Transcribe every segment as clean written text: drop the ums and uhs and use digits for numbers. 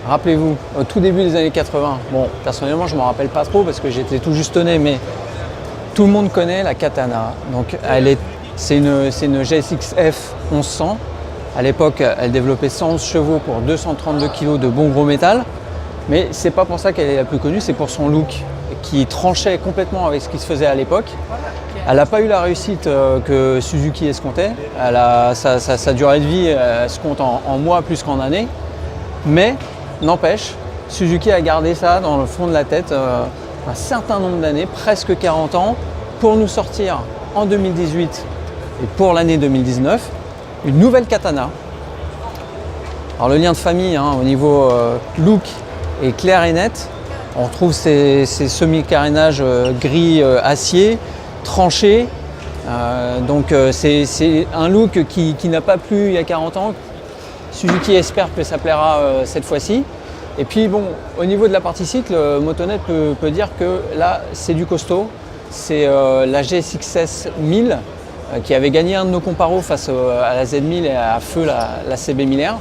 Rappelez-vous, au tout début des années 80, bon, personnellement, je ne m'en rappelle pas trop parce que j'étais tout juste né, mais tout le monde connaît la Katana. Donc, c'est une GSX-F 1100. À l'époque, elle développait 111 chevaux pour 232 kg de bon gros métal. Mais c'est pas pour ça qu'elle est la plus connue, c'est pour son look qui tranchait complètement avec ce qui se faisait à l'époque. Elle n'a pas eu la réussite que Suzuki escomptait. Sa durée de vie se compte en mois plus qu'en années. Mais n'empêche, Suzuki a gardé ça dans le fond de la tête un certain nombre d'années, presque 40 ans, pour nous sortir en 2018 et pour l'année 2019, une nouvelle Katana. Alors le lien de famille au niveau look est clair et net. On retrouve ces semi-carénages gris acier, tranchés. Donc c'est un look qui n'a pas plu il y a 40 ans. Suzuki espère que ça plaira cette fois-ci. Et puis bon, au niveau de la partie cycle, Motonet peut dire que là c'est du costaud. C'est la GSX-S 1000 qui avait gagné un de nos comparos face à la Z1000 et à feu la CB 1000R.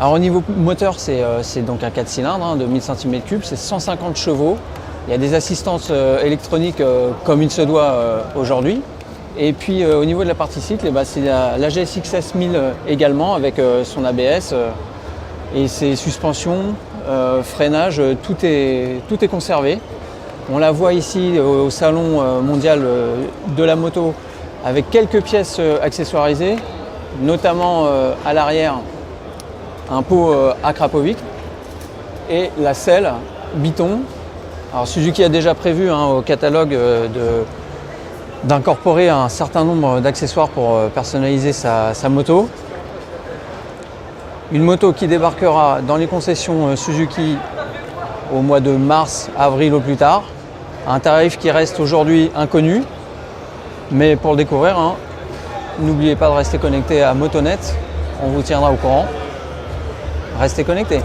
Alors au niveau moteur, c'est donc un 4 cylindres de 1000 cm3, c'est 150 chevaux. Il y a des assistances électroniques comme il se doit aujourd'hui. Et puis au niveau de la partie cycle, c'est la GSX-S 1000 également avec son ABS et ses suspensions, freinage, tout est conservé. On la voit ici au salon mondial de la moto avec quelques pièces accessoirisées, notamment à l'arrière un pot Akrapovic et la selle Biton. Alors Suzuki a déjà prévu au catalogue d'incorporer un certain nombre d'accessoires pour personnaliser sa moto. Une moto qui débarquera dans les concessions Suzuki au mois de mars, avril au plus tard. Un tarif qui reste aujourd'hui inconnu, mais pour le découvrir, n'oubliez pas de rester connecté à Motonet, on vous tiendra au courant. Restez connectés.